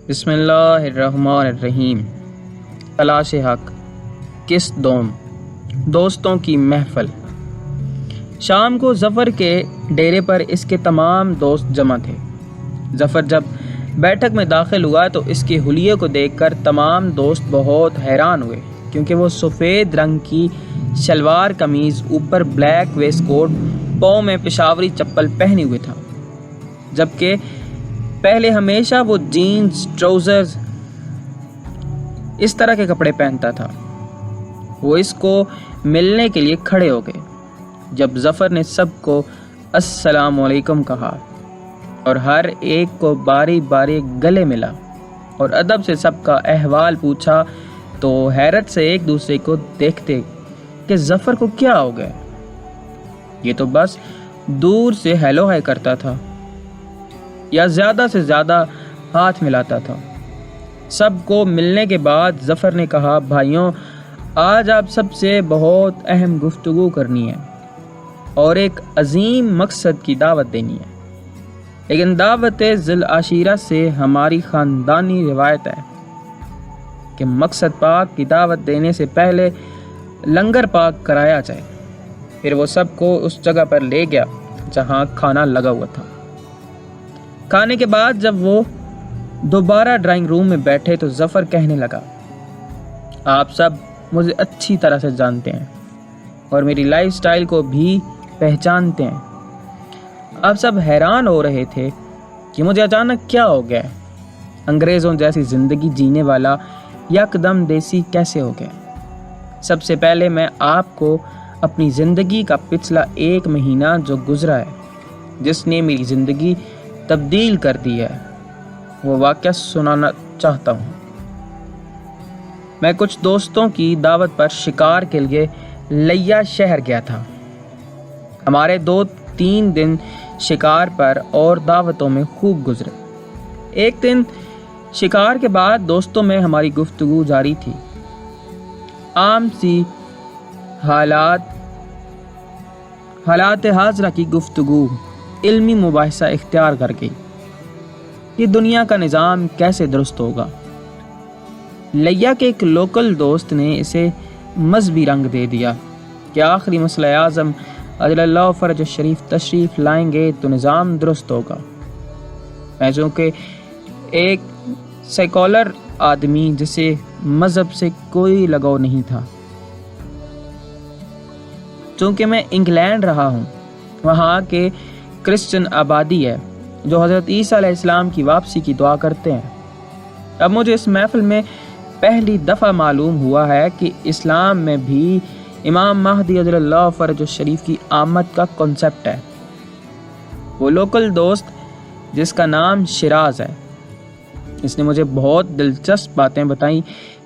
بسم اللہ الرحمن الرحیم۔ تلاش حق، قسط دوم، دوستوں کی محفل۔ شام کو ظفر کے ڈیرے پر اس کے تمام دوست جمع تھے۔ ظفر جب بیٹھک میں داخل ہوا تو اس کے حلیے کو دیکھ کر تمام دوست بہت حیران ہوئے، کیونکہ وہ سفید رنگ کی شلوار قمیض، اوپر بلیک ویسٹ کوٹ، پاؤں میں پشاوری چپل پہنے ہوئے تھا، جبکہ پہلے ہمیشہ وہ جینز، ٹراؤزرز اس طرح کے کپڑے پہنتا تھا۔ وہ اس کو ملنے کے لیے کھڑے ہو گئے۔ جب ظفر نے سب کو السلام علیکم کہا اور ہر ایک کو باری باری گلے ملا اور ادب سے سب کا احوال پوچھا تو حیرت سے ایک دوسرے کو دیکھتے کہ ظفر کو کیا ہو گیا۔ یہ تو بس دور سے ہیلو ہائی کرتا تھا یا زیادہ سے زیادہ ہاتھ ملاتا تھا۔ سب کو ملنے کے بعد ظفر نے کہا، بھائیوں، آج آپ سب سے بہت اہم گفتگو کرنی ہے اور ایک عظیم مقصد کی دعوت دینی ہے، لیکن دعوت ذی العشیرہ سے ہماری خاندانی روایت ہے کہ مقصد پاک کی دعوت دینے سے پہلے لنگر پاک کرایا جائے۔ پھر وہ سب کو اس جگہ پر لے گیا جہاں کھانا لگا ہوا تھا۔ کھانے کے بعد جب وہ دوبارہ ڈرائنگ روم میں بیٹھے تو ظفر کہنے لگا، آپ سب مجھے اچھی طرح سے جانتے ہیں اور میری لائف سٹائل کو بھی پہچانتے ہیں۔ آپ سب حیران ہو رہے تھے کہ مجھے اچانک کیا ہو گیا، انگریزوں جیسی زندگی جینے والا یکدم دیسی کیسے ہو گیا۔ سب سے پہلے میں آپ کو اپنی زندگی کا پچھلا 1 مہینہ جو گزرا ہے، جس نے میری زندگی تبدیل کر دی ہے، وہ واقعہ سنانا چاہتا ہوں۔ میں کچھ دوستوں کی دعوت پر شکار کے لیے لیا شہر گیا تھا۔ ہمارے 2-3 دن شکار پر اور دعوتوں میں خوب گزرے۔ ایک دن شکار کے بعد دوستوں میں ہماری گفتگو جاری تھی۔ عام سی حالات حاضرہ کی گفتگو علمی مباحثہ اختیار کر گئی کہ دنیا کا نظام کیسے درست ہوگا۔ لیا کے ایک لوکل دوست نے اسے مذہبی رنگ دے دیا کہ آخری مسئلہ اعظم اجل اللہ فرج شریف تشریف لائیں گے تو نظام درست ہوگا۔ میں چونکہ ایک سیکولر آدمی جسے مذہب سے کوئی لگاؤ نہیں تھا، چونکہ میں انگلینڈ رہا ہوں، وہاں کے کرسچن آبادی ہے جو حضرت عیسیٰ علیہ السلام کی واپسی کی دعا کرتے ہیں۔ اب مجھے اس محفل میں پہلی دفعہ معلوم ہوا ہے کہ اسلام میں بھی امام مہدی عجل اللہ فرج الشریف کی آمد کا کنسپٹ ہے۔ وہ لوکل دوست جس کا نام شیراز ہے، اس نے مجھے بہت دلچسپ باتیں بتائیں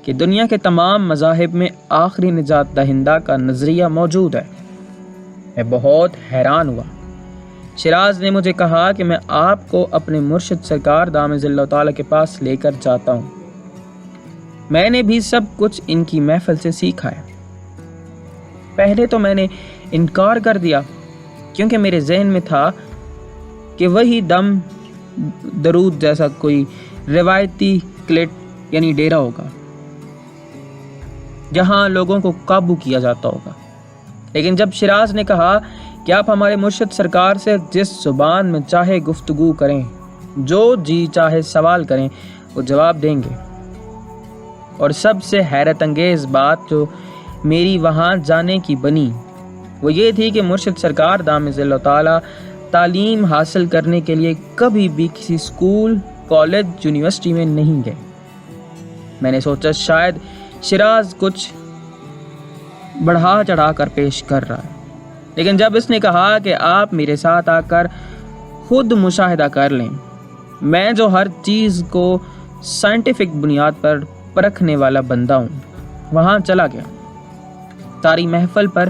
کہ دنیا کے تمام مذاہب میں آخری نجات دہندہ کا نظریہ موجود ہے۔ میں بہت حیران ہوا۔ شیراز نے مجھے کہا کہ میں آپ کو اپنے مرشد سرکار دامت اللہ تعالیٰ کے پاس لے کر جاتا ہوں۔ میں نے بھی سب کچھ ان کی محفل سے سیکھا ہے۔ پہلے تو میں نے انکار کر دیا، کیونکہ میرے ذہن میں تھا کہ وہی دم درود جیسا کوئی روایتی کلٹ یعنی ڈیرا ہوگا جہاں لوگوں کو قابو کیا جاتا ہوگا۔ لیکن جب شیراز نے کہا کہ آپ ہمارے مرشد سرکار سے جس زبان میں چاہے گفتگو کریں، جو جی چاہے سوال کریں، وہ جواب دیں گے، اور سب سے حیرت انگیز بات جو میری وہاں جانے کی بنی وہ یہ تھی کہ مرشد سرکار دامت اللہ تعالیٰ تعلیم حاصل کرنے کے لیے کبھی بھی کسی اسکول، کالج، یونیورسٹی میں نہیں گئے۔ میں نے سوچا شاید شیراز کچھ بڑھا چڑھا کر پیش کر رہا ہے، لیکن جب اس نے کہا کہ آپ میرے ساتھ آ کر خود مشاہدہ کر لیں، میں جو ہر چیز کو سائنٹیفک بنیاد پر پرکھنے والا بندہ ہوں، وہاں چلا گیا۔ ساری محفل پر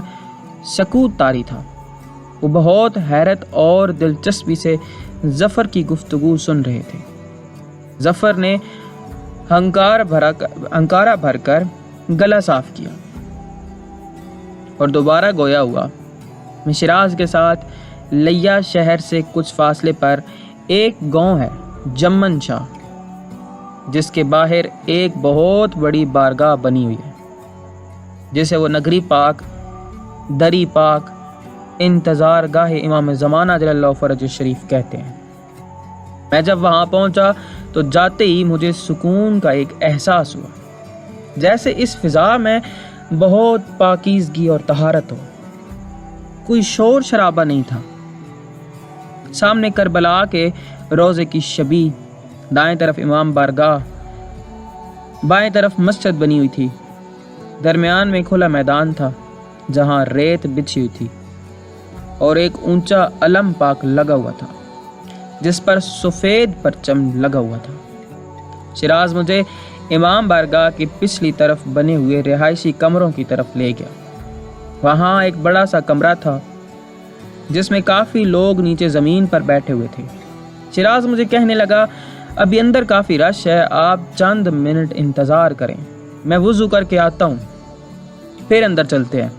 سکوت طاری تھا۔ وہ بہت حیرت اور دلچسپی سے ظفر کی گفتگو سن رہے تھے۔ ظفر نے ہنکارہ بھر کر گلا صاف کیا اور دوبارہ گویا ہوا۔ میں شیراز کے ساتھ لیا شہر سے کچھ فاصلے پر ایک گاؤں ہے، جمن شاہ، جس کے باہر ایک بہت بڑی بارگاہ بنی ہوئی ہے، جسے وہ نگری پاک، دری پاک، انتظار گاہ امام زمانہ جل اللہ فرج الشریف کہتے ہیں۔ میں جب وہاں پہنچا تو جاتے ہی مجھے سکون کا ایک احساس ہوا، جیسے اس فضا میں بہت پاکیزگی اور طہارت ہو۔ کوئی شور شرابہ نہیں تھا۔ سامنے کربلا کے روضے کی شبیہ، دائیں طرف امام بارگاہ، بائیں طرف مسجد بنی ہوئی تھی، درمیان میں کھلا میدان تھا جہاں ریت بچھی ہوئی تھی اور ایک اونچا علم پاک لگا ہوا تھا جس پر سفید پرچم لگا ہوا تھا۔ شیراز مجھے امام بارگاہ کی پچھلی طرف بنے ہوئے رہائشی کمروں کی طرف لے گیا۔ وہاں ایک بڑا سا کمرہ تھا جس میں کافی لوگ نیچے زمین پر بیٹھے ہوئے تھے۔ شیراز مجھے کہنے لگا، ابھی اندر کافی رش ہے، آپ چند منٹ انتظار کریں، میں وضو کر کے آتا ہوں، پھر اندر چلتے ہیں۔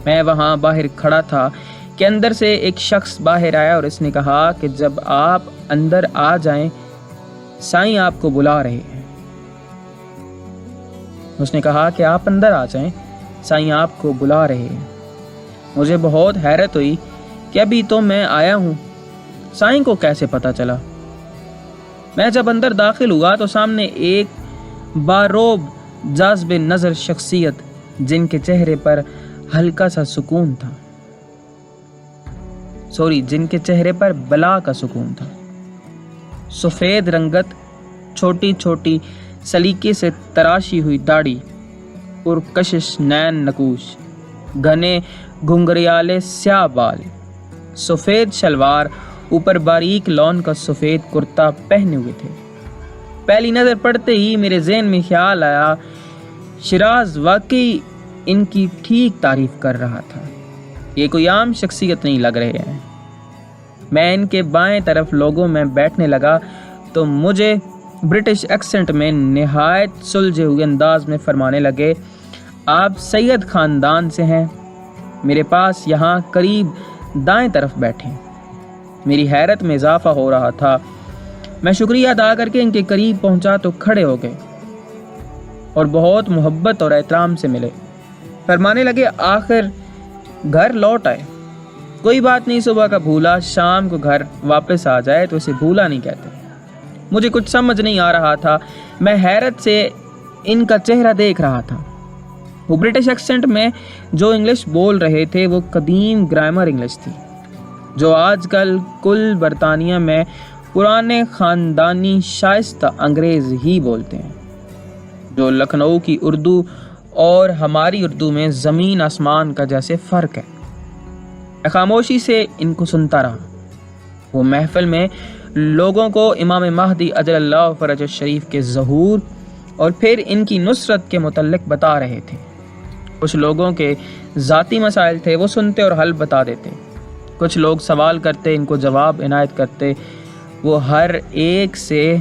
میں وہاں باہر کھڑا تھا کہ اندر سے ایک شخص باہر آیا اور اس نے کہا کہ جب آپ اندر آ جائیں سائیں آپ کو بلا رہے ہیں۔ اس نے کہا کہ آپ اندر آ جائیں، سائیں آپ کو بلا رہے ہیں۔ مجھے بہت حیرت ہوئی کہ ابھی تو میں آیا ہوں، سائیں کو کیسے پتہ چلا؟ میں جب اندر داخل ہوا تو سامنے ایک باروب جاذب نظر شخصیت، جن کے چہرے پر ہلکا سا سکون تھا، جن کے چہرے پر بلا کا سکون تھا۔ سفید رنگت، چھوٹی چھوٹی سلیقے سے تراشی ہوئی داڑھی، پرکشش نین نکوش، گھنے گھنگریالے سیاہ بال، سفید شلوار، اوپر باریک لون کا سفید کرتا پہنے ہوئے تھے۔ پہلی نظر پڑتے ہی میرے ذہن میں خیال آیا، شیراز واقعی ان کی ٹھیک تعریف کر رہا تھا، یہ کوئی عام شخصیت نہیں لگ رہے ہیں۔ میں ان کے بائیں طرف لوگوں میں بیٹھنے لگا تو مجھے برٹش ایکسنٹ میں نہایت سلجھے ہوئے انداز میں فرمانے لگے، آپ سید خاندان سے ہیں، میرے پاس یہاں قریب دائیں طرف بیٹھیں۔ میری حیرت میں اضافہ ہو رہا تھا۔ میں شکریہ ادا کر کے ان کے قریب پہنچا تو کھڑے ہو گئے اور بہت محبت اور احترام سے ملے۔ فرمانے لگے، آخر گھر لوٹ آئے، کوئی بات نہیں، صبح کا بھولا شام کو گھر واپس آ جائے تو اسے بھولا نہیں کہتے۔ مجھے کچھ سمجھ نہیں آ رہا تھا، میں حیرت سے ان کا چہرہ دیکھ رہا تھا۔ وہ برٹش ایکسنٹ میں جو انگلش بول رہے تھے وہ قدیم گرامر انگلش تھی، جو آج کل کل برطانیہ میں پرانے خاندانی شائستہ انگریز ہی بولتے ہیں، جو لکھنؤ کی اردو اور ہماری اردو میں زمین آسمان کا جیسے فرق ہے۔ میں خاموشی سے ان کو سنتا رہا۔ وہ محفل میں لوگوں کو امام مہدی اجل اللہ فرج الشریف کے ظہور اور پھر ان کی نصرت کے متعلق بتا رہے تھے۔ کچھ لوگوں کے ذاتی مسائل تھے، وہ سنتے اور حل بتا دیتے۔ کچھ لوگ سوال کرتے، ان کو جواب عنایت کرتے۔ وہ ہر ایک سے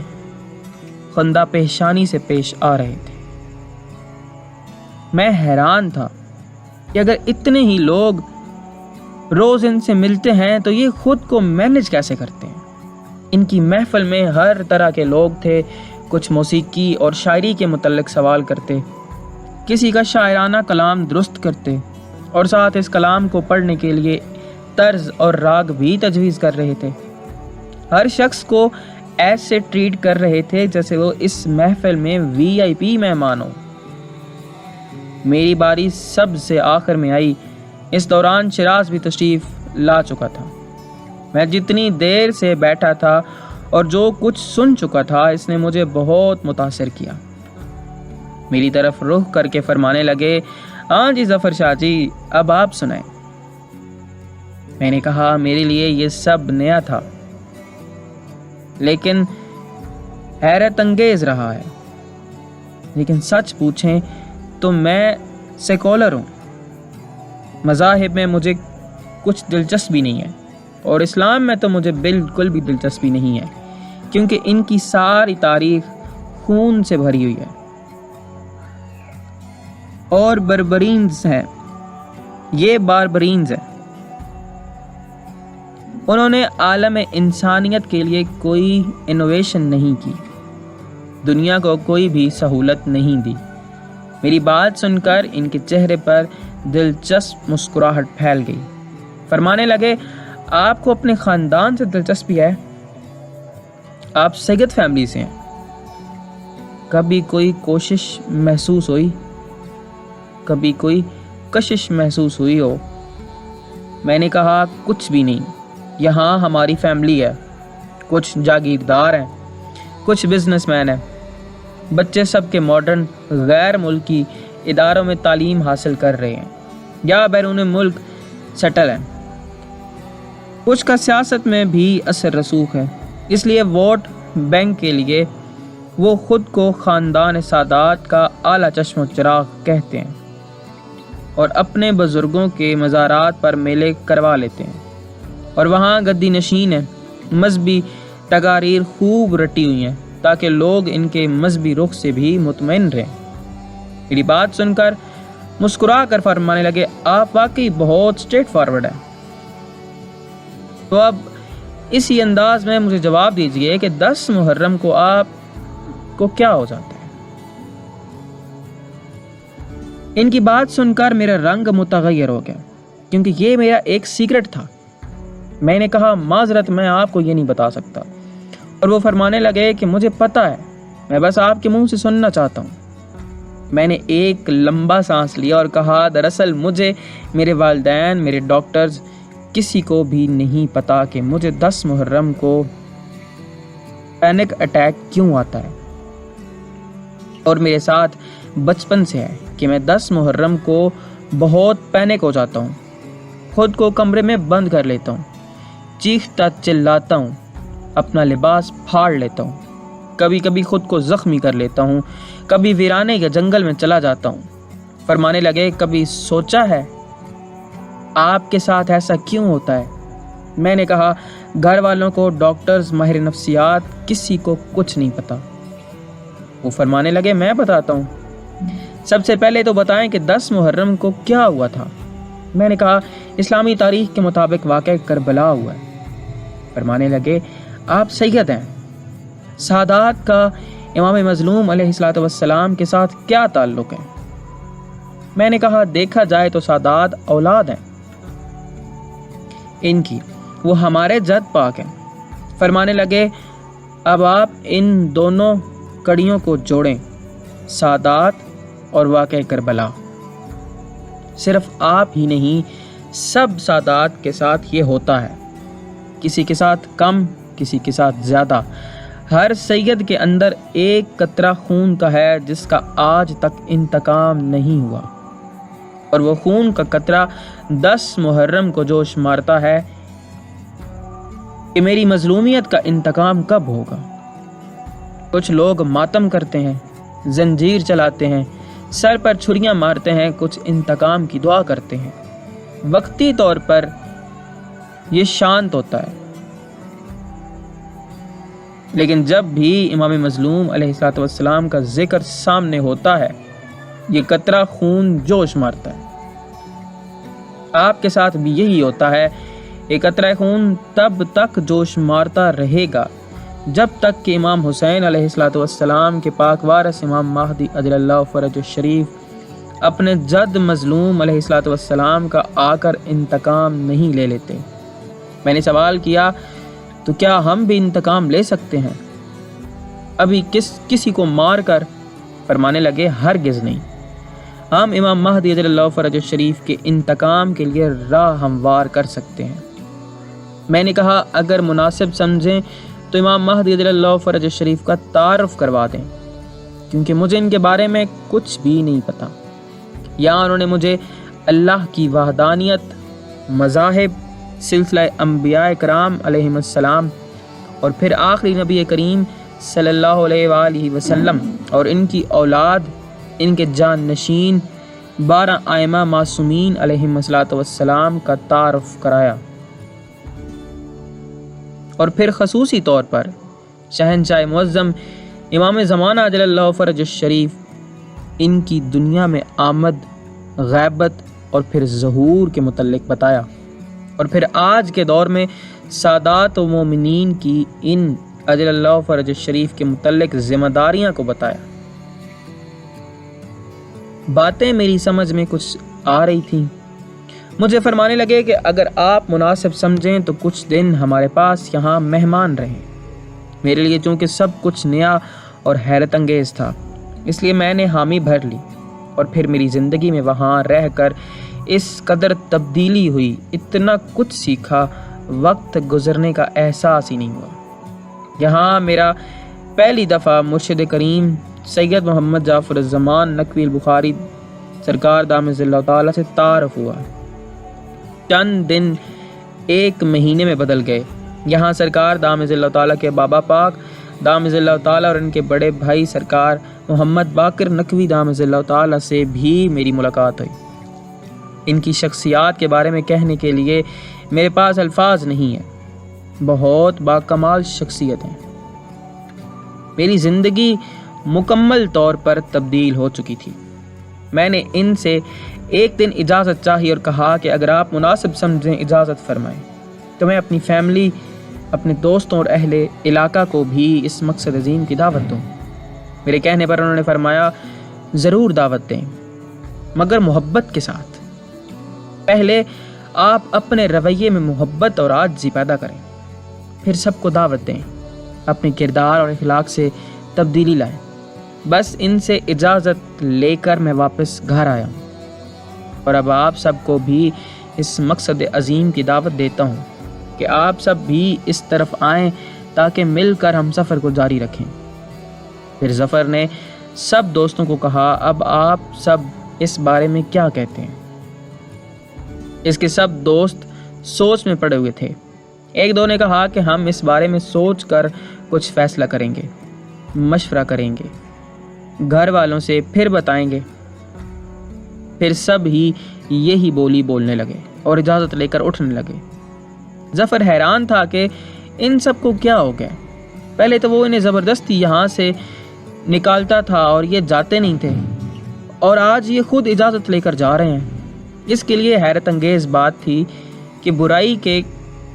خندہ پیشانی سے پیش آ رہے تھے۔ میں حیران تھا کہ اگر اتنے ہی لوگ روز ان سے ملتے ہیں تو یہ خود کو مینج کیسے کرتے ہیں۔ ان کی محفل میں ہر طرح کے لوگ تھے، کچھ موسیقی اور شاعری کے متعلق سوال کرتے، کسی کا شاعرانہ کلام درست کرتے اور ساتھ اس کلام کو پڑھنے کے لیے طرز اور راگ بھی تجویز کر رہے تھے۔ ہر شخص کو ایسے ٹریٹ کر رہے تھے جیسے وہ اس محفل میں VIP مہمان ہو۔ میری باری سب سے آخر میں آئی۔ اس دوران شیراز بھی تشریف لا چکا تھا۔ میں جتنی دیر سے بیٹھا تھا اور جو کچھ سن چکا تھا اس نے مجھے بہت متاثر کیا۔ میری طرف رخ کر کے فرمانے لگے، ہاں جی ظفر شاہ جی، اب آپ سنائیں۔ میں نے کہا، میرے لیے یہ سب نیا تھا لیکن حیرت انگیز رہا ہے، لیکن سچ پوچھیں تو میں سیکولر ہوں، مذاہب میں مجھے کچھ دلچسپی نہیں ہے اور اسلام میں تو مجھے بالکل بھی دلچسپی نہیں ہے، کیونکہ ان کی ساری تاریخ خون سے بھری ہوئی ہے اور بربرینز ہیں، یہ باربرینز ہیں۔ انہوں نے عالم انسانیت کے لیے کوئی انوویشن نہیں کی، دنیا کو کوئی بھی سہولت نہیں دی۔ میری بات سن کر ان کے چہرے پر دلچسپ مسکراہٹ پھیل گئی۔ فرمانے لگے، آپ کو اپنے خاندان سے دلچسپی ہے؟ آپ سید فیملی سے ہیں، کبھی کوئی کوشش محسوس ہوئی، کبھی کوئی کشش محسوس ہوئی ہو؟ میں نے کہا، کچھ بھی نہیں، یہاں ہماری فیملی ہے، کچھ جاگیردار ہیں، کچھ بزنس مین ہیں، بچے سب کے ماڈرن غیر ملکی اداروں میں تعلیم حاصل کر رہے ہیں یا بیرون ملک سیٹل ہیں، کچھ کا سیاست میں بھی اثر رسوخ ہے، اس لیے ووٹ بینک کے لیے وہ خود کو خاندان سادات کا اعلیٰ چشم و چراغ کہتے ہیں اور اپنے بزرگوں کے مزارات پر میلے کروا لیتے ہیں، اور وہاں گدی نشین ہیں، مذہبی تقاریر خوب رٹی ہوئی ہیں تاکہ لوگ ان کے مذہبی رخ سے بھی مطمئن رہیں۔ میری بات سن کر مسکرا کر فرمانے لگے، آپ واقعی بہت اسٹریٹ فارورڈ ہیں، تو اب اسی انداز میں مجھے جواب دیجئے کہ 10 محرم کو آپ کو کیا ہو جاتا ہے؟ ان کی بات سن کر میرا رنگ متغیر ہو گیا، کیونکہ یہ میرا ایک سیکرٹ تھا۔ میں نے کہا، معذرت، میں آپ کو یہ نہیں بتا سکتا، اور وہ فرمانے لگے کہ مجھے پتہ ہے، میں بس آپ کے منہ سے سننا چاہتا ہوں۔ میں نے ایک لمبا سانس لیا اور کہا، دراصل مجھے، میرے والدین، میرے ڈاکٹرز، کسی کو بھی نہیں پتا کہ مجھے 10 محرم کو پینک اٹیک کیوں آتا ہے، اور میرے ساتھ بچپن سے ہے کہ میں 10 محرم کو بہت پینک ہو جاتا ہوں، خود کو کمرے میں بند کر لیتا ہوں، چیختا چلاتا ہوں، اپنا لباس پھاڑ لیتا ہوں، کبھی کبھی خود کو زخمی کر لیتا ہوں، کبھی ویرانے کے جنگل میں چلا جاتا ہوں۔ فرمانے لگے، کبھی سوچا ہے آپ کے ساتھ ایسا کیوں ہوتا ہے؟ میں نے کہا، گھر والوں کو، ڈاکٹرز، ماہر نفسیات، کسی کو کچھ نہیں پتا۔ وہ فرمانے لگے، میں بتاتا ہوں، سب سے پہلے تو بتائیں کہ 10 محرم کو کیا ہوا تھا؟ میں نے کہا، اسلامی تاریخ کے مطابق واقعہ کربلا ہوا ہے۔ فرمانے لگے، آپ سید ہیں، سادات کا امام مظلوم علیہ الصلوۃ والسلام کے ساتھ کیا تعلق ہے؟ میں نے کہا، دیکھا جائے تو سادات اولاد ہیں ان کی، وہ ہمارے جد پاک ہیں۔ فرمانے لگے، اب آپ ان دونوں کڑیوں کو جوڑیں، سادات اور واقعہ کربلا۔ صرف آپ ہی نہیں، سب سادات کے ساتھ یہ ہوتا ہے، کسی کے ساتھ کم، کسی کے ساتھ زیادہ۔ ہر سید کے اندر ایک قطرہ خون کا ہے جس کا آج تک انتقام نہیں ہوا، اور وہ خون کا قطرہ 10 محرم کو جوش مارتا ہے کہ میری مظلومیت کا انتقام کب ہوگا۔ کچھ لوگ ماتم کرتے ہیں، زنجیر چلاتے ہیں، سر پر چھریاں مارتے ہیں، کچھ انتقام کی دعا کرتے ہیں۔ وقتی طور پر یہ شانت ہوتا ہے، لیکن جب بھی امام مظلوم علیہ الصلوۃ والسلام کا ذکر سامنے ہوتا ہے، یہ قطرہ خون جوش مارتا ہے۔ آپ کے ساتھ بھی یہی ہوتا ہے، یہ قطرہ خون تب تک جوش مارتا رہے گا جب تک کہ امام حسین علیہ الصلوۃ والسلام کے پاک وارث امام مہدی عجل اللہ فرج الشریف اپنے جد مظلوم علیہ الصلوۃ والسلام کا آ کر انتقام نہیں لے لیتے۔ میں نے سوال کیا، تو کیا ہم بھی انتقام لے سکتے ہیں ابھی کسی کو مار کر؟ فرمانے لگے، ہرگز نہیں، ہم امام مہدی عجل اللہ فرج الشریف کے انتقام کے لیے راہ ہموار کر سکتے ہیں۔ میں نے کہا، اگر مناسب سمجھیں تو امام مہدی عجل اللہ فرج الشریف کا تعارف کروا دیں، کیونکہ مجھے ان کے بارے میں کچھ بھی نہیں پتا۔ یہاں انہوں نے مجھے اللہ کی وحدانیت، مذاہب، سلسلہ انبیاء کرام علیہم السلام، اور پھر آخری نبی کریم صلی اللہ علیہ وآلہ وسلم اور ان کی اولاد، ان کے جان نشین 12 ائمہ معصومین علیہم السلام کا تعارف کرایا، اور پھر خصوصی طور پر شہنشاہ معظم امام زمانہ عجل اللہ فرج الشریف، ان کی دنیا میں آمد، غیبت اور پھر ظہور کے متعلق بتایا، اور پھر آج کے دور میں سادات و مومنین کی ان اجل اللہ فرج شریف کے متعلق ذمہ داریاں کو بتایا۔ باتیں میری سمجھ میں کچھ آ رہی تھیں۔ مجھے فرمانے لگے کہ اگر آپ مناسب سمجھیں تو کچھ دن ہمارے پاس یہاں مہمان رہیں۔ میرے لیے چونکہ سب کچھ نیا اور حیرت انگیز تھا، اس لیے میں نے حامی بھر لی، اور پھر میری زندگی میں وہاں رہ کر اس قدر تبدیلی ہوئی، اتنا کچھ سیکھا، وقت گزرنے کا احساس ہی نہیں ہوا۔ یہاں میرا پہلی دفعہ مرشد کریم سید محمد جعفر الزمان نقوی البخاری سرکار دامت اللہ تعالیٰ سے تعارف ہوا۔ چند دن ایک مہینے میں بدل گئے۔ یہاں سرکار دامت اللہ تعالیٰ کے بابا پاک دامت اللہ تعالیٰ اور ان کے بڑے بھائی سرکار محمد باقر نقوی دامت اللہ تعالیٰ سے بھی میری ملاقات ہوئی۔ ان کی شخصیات کے بارے میں کہنے کے لیے میرے پاس الفاظ نہیں ہیں، بہت باکمال شخصیت ہیں۔ میری زندگی مکمل طور پر تبدیل ہو چکی تھی۔ میں نے ان سے ایک دن اجازت چاہی اور کہا کہ اگر آپ مناسب سمجھیں اجازت فرمائیں تو میں اپنی فیملی، اپنے دوستوں اور اہل علاقہ کو بھی اس مقصد عظیم کی دعوت دوں۔ میرے کہنے پر انہوں نے فرمایا ضرور دعوت دیں، مگر محبت کے ساتھ۔ پہلے آپ اپنے رویے میں محبت اور عاجزی پیدا کریں، پھر سب کو دعوت دیں، اپنے کردار اور اخلاق سے تبدیلی لائیں۔ بس ان سے اجازت لے کر میں واپس گھر آیا ہوں، اور اب آپ سب کو بھی اس مقصد عظیم کی دعوت دیتا ہوں کہ آپ سب بھی اس طرف آئیں تاکہ مل کر ہم سفر کو جاری رکھیں۔ پھر ظفر نے سب دوستوں کو کہا اب آپ سب اس بارے میں کیا کہتے ہیں؟ اس کے سب دوست سوچ میں پڑے ہوئے تھے۔ ایک دو نے کہا کہ ہم اس بارے میں سوچ کر کچھ فیصلہ کریں گے، مشورہ کریں گے، گھر والوں سے پھر بتائیں گے۔ پھر سب ہی یہی بولی بولنے لگے اور اجازت لے کر اٹھنے لگے۔ ظفر حیران تھا کہ ان سب کو کیا ہو گیا۔ پہلے تو وہ انہیں زبردستی یہاں سے نکالتا تھا اور یہ جاتے نہیں تھے، اور آج یہ خود اجازت لے کر جا رہے ہیں۔ اس کے لیے حیرت انگیز بات تھی کہ برائی کے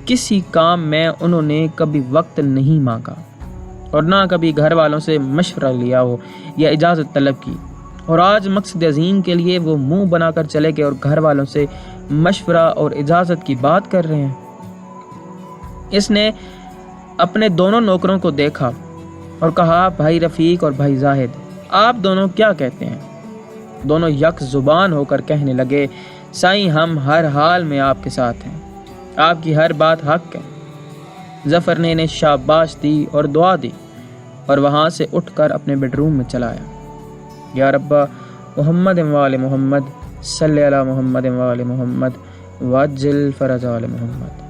کسی کام میں انہوں نے کبھی وقت نہیں مانگا، اور نہ کبھی گھر والوں سے مشورہ لیا ہو یا اجازت طلب کی، اور آج مقصد عظیم کے لیے وہ منہ بنا کر چلے گئے اور گھر والوں سے مشورہ اور اجازت کی بات کر رہے ہیں۔ اس نے اپنے دونوں نوکروں کو دیکھا اور کہا بھائی رفیق اور بھائی زاہد، آپ دونوں کیا کہتے ہیں؟ دونوں یک زبان ہو کر کہنے لگے سائیں ہم ہر حال میں آپ کے ساتھ ہیں، آپ کی ہر بات حق ہے۔ ظفر نے انہیں شاباش دی اور دعا دی اور وہاں سے اٹھ کر اپنے بیڈ روم میں چلا آیا۔ یا ربا محمد وآل محمد صلی علی محمد وآل محمد وعجل فرج آل محمد۔